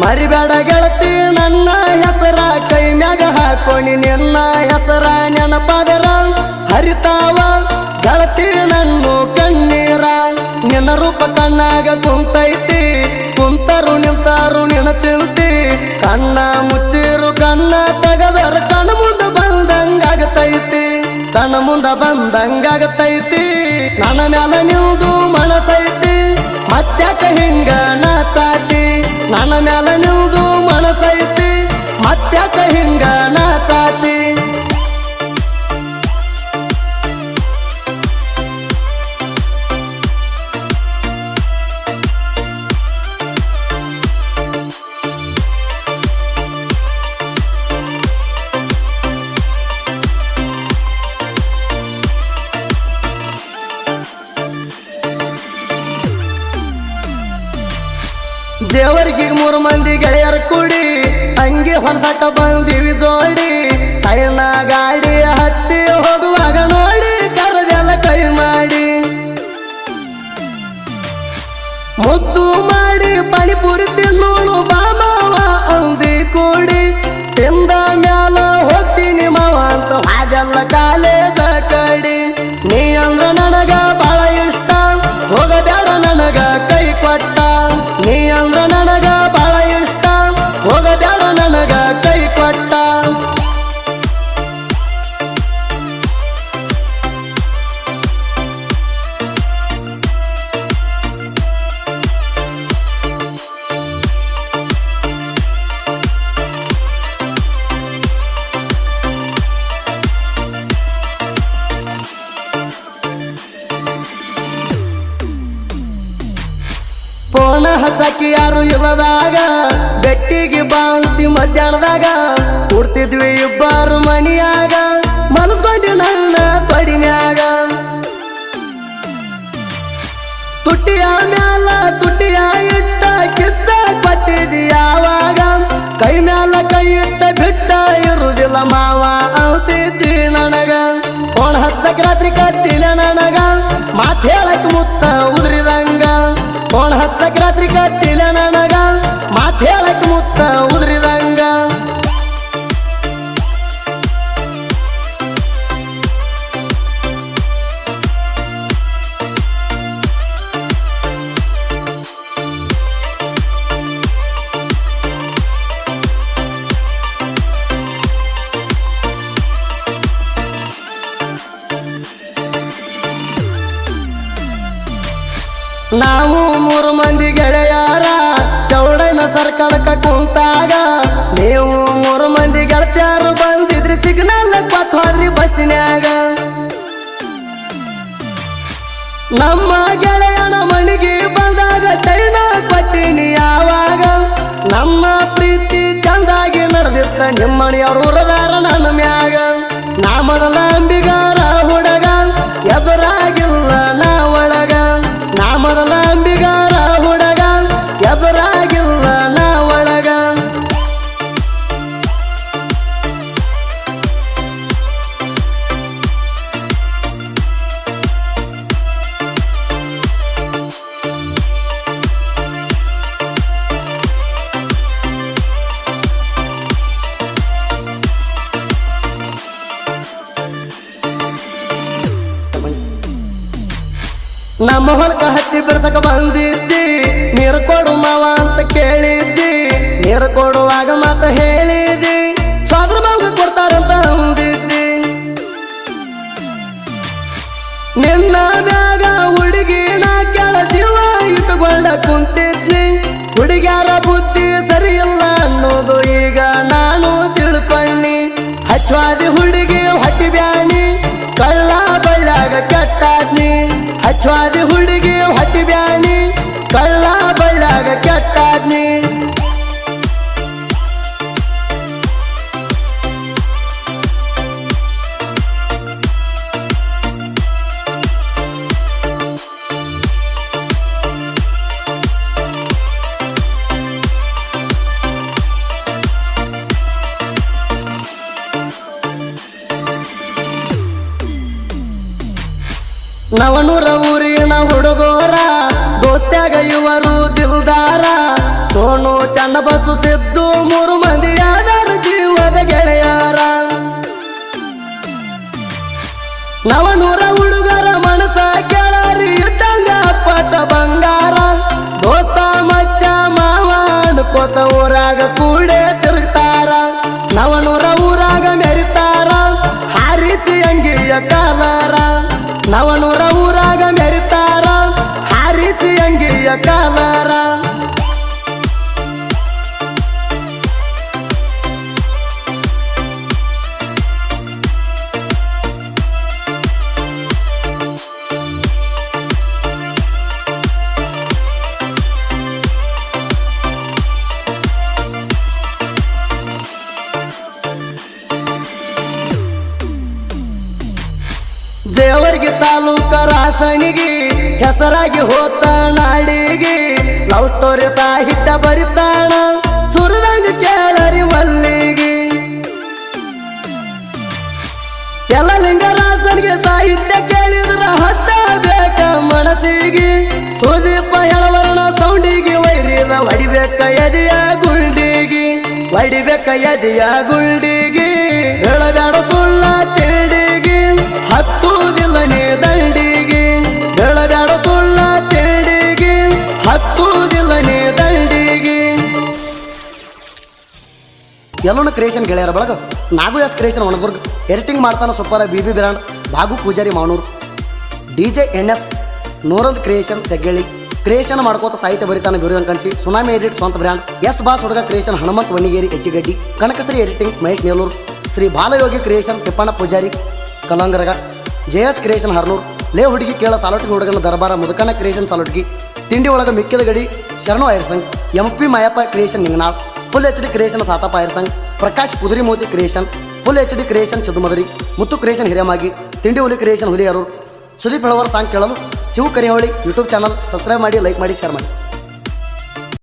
ಮರಿಬೇಡ ಗೆಳತಿ ನನ್ನ ಹೆಸರ ಕೈ ಮ್ಯಾಗ ಹಾಕೋಣಿ ನಿನ್ನ ಹೆಸರ ನೆನಪಾದರ ಹರಿತಾವ ಗೆಳತಿ ನನ್ನ ಕಣ್ಣೀರ ನಿನ್ನ ರೂಪ ಕಣ್ಣಾಗ ಕುಂತೈತಿ ಕುಂತರು ನಿಂತಾರು ನಿನ್ನ ಚಿಂತಿ ಕಣ್ಣ ಮುಚ್ಚಿರು ಕಣ್ಣ ತೆಗದರ ಕಣ್ಣ ಮುಂದೆ ಬಂದಂಗಾಗತೈತಿ ಕಣ್ಣ ಮುಂದ ಬಂದಂಗಾಗತೈತಿ ನನ್ನ ಮ್ಯಾಲ ನಿಲ್ದು ಮನಸೈತಿ ಮತ್ತ್ಯಾಕ ಹಿಂಗ ನಾಚಾತಿ ನನ್ನ ಮ್ಯಾಲ ನಿಲ್ದು ಮನಸೈತಿ ಮತ್ತ್ಯಾಕ ಹಿಂಗ ನಾಚಾತಿ ದೇವರಿಗೆ 3 ಮಂದಿ ಗೆಳೆಯರು ಕೂಡಿ ಅಂಗಿ ಹೊಲಸಟ್ಟ ಬಂದಿವಿ ಜೋಡಿ ಸೈನ ಗಾಡಿ ಹತ್ತಿ ಹೋಗುವಾಗ ನೋಡಿ ಕರದೆಲ್ಲ ಕೈ ಮಾಡಿ ಮುದ್ದು ಮಾಡಿ ಪಾನಿಪುರಿ ತಿನ್ನೋಳು ಬಾಮಾವ ಅಂದಿ ಕೂಡಿ ತಿಂದ ಮ್ಯಾಲ ಹೋಗ್ತೀನಿ ಮಾವ ಅಂತ ಹಾಗೆಲ್ಲ ಕಾಲೇಜ ಕಡಿ ನೀ ಅಂದ್ರ ನನಗ ಬಹಳ ಇಷ್ಟ ಹೋಗಬೇಡ ನನಗ ಕೈ ಕೊಟ್ಟ ನೀ ಅಂದ್ರ ನನಗ ಬಹಳ ಇಷ್ಟ ಹೋಗಬೇಡ ನನಗ ಕೈ ಕೊಟ್ಟ ಫೋನ ಹಚ್ಚಕ್ಕೆ ಯಾರು ಇಲ್ಲದಾಗ ಗಟ್ಟಿಗೆ ಬಾಂತಿ ಮಧ್ಯಾಹ್ನದಾಗ ಕೂಡ್ತಿದ್ವಿ ಇಬ್ಬರು ಮನಿಯಾಗ ಮನಸ್ಕೊಂಡಿ ನನ್ನ ತೊಡಿನ್ಯಾಗ ತುಟ್ಟಿಯ ಮ್ಯಾಲ ತುಟ್ಟಿಯ ಇಟ್ಟ ಕಿಸ್ಸ ಕೊಟ್ಟಿದಿ ಯಾವಾಗ ಕೈ ಮ್ಯಾಲ ಕೈ ಇಟ್ಟ ಬಿಟ್ಟ ಇರುದಿಲ್ಲ ಮಾವ ಅಂತಿದ್ದಿ ನನಗ ಫೋನ್ ಹಚ್ಚಕ್ಕೆ ರಾತ್ರಿ ಕತ್ತಿಲ್ಲ ನನಗ ಮಾತು ಹೇಳಕ್ ಮುತ್ತ ಉದ್ರಿದಂಗ ಫೋನ್ ಹತ್ತಕ್ಕೆ ರಾತ್ರಿ ಕತ್ತಿಲ್ಲ ನನಗ ಮಾತು ಹೇಳಕ್ ಮುತ್ತ ಉದ್ರಿದಂಗ ನಾವು 3 ಮಂದಿ ಗೆಳೆಯರ ಚೌಡೈನ ಸರ್ಕಲ್ಕ ಕುಂತಾಗ ನೀವು 3 ಮಂದಿ ಗೆಳತಿಯರು ಬಂದಿದ್ರಿ ಸಿಗ್ನಲ್ ಕೊಟ್ಟು ಹೋದ್ರಿ ಬಸ್ಸಿನ್ಯಾಗ ನಮ್ಮ ಗೆಳೆಯನ ಮಣಿಗೆ ಬಂದಾಗ ಚೈನ ಕೊಟ್ಟಿನಿ ಯಾವಾಗ ನಮ್ಮ ಪ್ರೀತಿ ಚಂದಾಗಿ ನಡೆದಿತ್ತ ನಿಮ್ಮಣಿಯವ್ರು ಉರದಾರ ನನ್ನ ಮ್ಯಾಗ ನಾ ಮೊದಲ ಅಂಬಿಗಾರ ಹುಡುಗ ಎದುರಾಗಿಲ್ಲ ನಾ ಒಳಗ ನಾ ಮೊದಲ ಅಂಬಿಗಾರ ಹುಡುಗ ಎದುರಾಗಿಲ್ಲ ನಾ ಒಳಗ ನಮ್ಮ ಹೊಲಕ ಹತ್ತಿ ಬಿಡ್ಸಕ ಬಂದಿದ್ದಿ ನೀರು ಕೊಡು ಮಾವ ಅಂತ ಕೇಳಿದ್ದಿ ನೀರು ಕೊಡುವಾಗ ಮಾತ ಹೇಳಿದ್ದಿ ಸ್ವಾದ್ರ ಮಾವ ಕೊಡ್ತಾರಂತ ಅಂದಿದ್ದಿ ನಿನ್ನ ಮ್ಯಾಗ ಹುಡುಗಿನ ಕೆಳ ಜೀವ ಇಟ್ಟುಕೊಂಡ ಕುಂತಿದ್ನಿ ಹುಡುಗ್ಯಾರ ಬುದ್ಧಿ ಸರಿ ಇಲ್ಲ ಅನ್ನೋದು ಈಗ ನಾನು ತಿಳ್ಕೊಂಡಿ ಹಚ್ವಾದಿ ಹುಡುಗಿ ಹೊಟ್ಟಿ ಬ್ಯಾನಿ ಕಳ್ಳ ಬಳ್ಳಾಗ ಕೆಟ್ಟಾದ್ನಿ ಹಚ್ವಾದಿ ಹುಡುಗಿ ಹೊಟ್ಟಿ ಬ್ಯಾನಿ ಕಳ್ಳ ಬಳ್ಳಾಗ ಕೆಟ್ಟಾದ್ನಿ ನವನೂರ ಊರಿನ ಹುಡುಗೋರ ದೋಸ್ತ್ಯಾಗ ಇವರು ದಿಲ್ದಾರ ಸೋನು ಅಣ್ಣ ಬಸ್ಸು ಸಿದ್ದು 3 ಮಂದಿ ಯಾರ ಜೀವದ ಗೆಳೆಯಾರ ನವನೂರ ಹುಡುಗರ ಮನಸ ಕೆಳರಿ ಇದ್ದಂಗ ಅಪ್ಪಟ ಬಂಗಾರ ದೋಸ್ತ ಮಚ್ಚ ಮಾವ ಅನ್ಕೋತ ಊರಾಗ ಕೂಡೆ ತಿರುಗ್ತಾರ ನವನೂರ ಊರಾಗ ಮೆರಿತಾರ ಹಾರಿಸಿ ಅಂಗಿಯ ಕಾಲರ ನವನೂರ ಊರಾಗ ಮೆರಿತಾರ ಹಾರಿಸಿ ಅಂಗಿಯ ಕಾಲರ ದೇವರಿಗೆ ತಾಲೂಕ ರಾಸಣಿಗೆ ಹೆಸರಾಗಿ ಹೋತ ನಾಡಿಗೆ ಲವ್ ಸ್ಟೋರಿ ಸಾಹಿತ್ಯ ಬರಿತಾಣ ಸುರದಂಗ ಕೇಳರಿ ಮಲ್ಲಿಗೆ ಎಲ್ಲ ಲಿಂಗರಾಸನಿಗೆ ಸಾಹಿತ್ಯ ಕೇಳಿದ್ರ ಹತ್ತ ಬೇಕ ಮನಸ್ಸಿಗೆ ಸುದೀಪ ಹೆಳವರ್ಣ ಸೌಂಡಿಗೆ ವೈರಿದ ಹೊಡಿಬೇಕ ಎದೆಯ ಗುಂಡಿಗೆ ಹೊಡಿಬೇಕ ಎದೆಯ ಗುಂಡಿಗೆ ಹೇಳಬೇಡ ಸುಳ್ಳ ತಿಂಡಿಗೆ ಹತ್ತುವುದಿಲ್ಲ ನೀ ದಂಡಿಗೆ ಹೇಳಬೇಡ ಸುಳ್ಳ ತಿಂಡಿಗೆ ಹತ್ತುವುದಿಲ್ಲ ನೀ ದಂಡಿಗೆ ಎಲ್ಲೋನ ಕ್ರಿಯೇಷನ್ ಗೆಳೆಯರ ಬಳಗ Nagu S creation Onadurga editing ಮಾಡ್ತಾನ super BB brand Bagu Pujari ಮಾವನೂರು DJ NS ನೂರೊಂದು ಕ್ರಿಯೇಷನ್ ತೆಗ್ಗೇಳಿ ಕ್ರಿಯೇಷನ್ ಮಾಡ್ಕೋತ ಸಾಹಿತ್ಯ ಬರಿತಾನ ಬಿರುವಂಕ ಕಂಚಿ ಸುನಾಮಿ ಎಡಿಟ್ ಸ್ವಂತ ಬ್ರ್ಯಾಂಡ್ ಎಸ್ ಬಾಸ್ ಹುಡುಗ ಕ್ರಿಯೇಷನ್ ಹನುಮಂತ್ ವಣಿಗೇರಿ ಎಟ್ಟಿಗಡ್ಡಿ ಕನಕಶ್ರೀ ಎಡಿಟಿಂಗ್ ಮಹೇಶ್ ನೇಲೂರು ಶ್ರೀ ಬಾಲಯೋಗಿ ಕ್ರಿಯೇಷನ್ ತಿಪ್ಪಣ್ಣ ಪೂಜಾರಿ ಕಲಂಗರಗ JS ಕ್ರಿಯೇಷನ್ ಹರ್ನೂರ್ ಲೇ ಹುಡುಗಿ ಕೇಳ ಸಾಲೋಟಿಗೆ ಹುಡುಗನ ದರ್ಬಾರ ಮುದುಕಣ್ಣ ಕ್ರಿಯೇಷನ್ ಸಾಲೋಟಿಗೆ ತಿಂಡಿ ಒಳಗ ಮಿಕ್ಕಿದ ಗಡಿ ಶರಣು ಐರ್ಸಂಗ್ MP ಮಾಯಪ್ಪ ಕ್ರಿಯೇಷನ್ ನಿಂಗನಾಳ್ ಫುಲ್ HD ಕ್ರಿಯೇಷನ್ ಸಾತಪ್ಪ ಐರ್ಸಂಗ್ ಪ್ರಕಾಶ್ ಕುದುರಿ ಮೋತಿ ಕ್ರಿಯೇಷನ್ ಫುಲ್ HD ಕ್ರಿಯೇಷನ್ ಸಿದ್ದುಮದರಿ ಮುತ್ತು ಕ್ರಿಯೇಷನ್ ಹಿರೇಮಾಗಿ ತಿಂಡಿ ಹುಲಿ ಕ್ರಿಯೇಷನ್ ಹುಲಿಯರು ಸುದೀಪ್ ಹೆಳವರ್ ಸಾಂಗ್ ಕೇಳಲು ಶಿವ ಕರಿಹೊಳಿ ಯೂಟ್ಯೂಬ್ ಚಾನಲ್ ಸಬ್ಸ್ಕ್ರೈಬ್ ಮಾಡಿ ಲೈಕ್ ಮಾಡಿ ಶೇರ್ ಮಾಡಿ.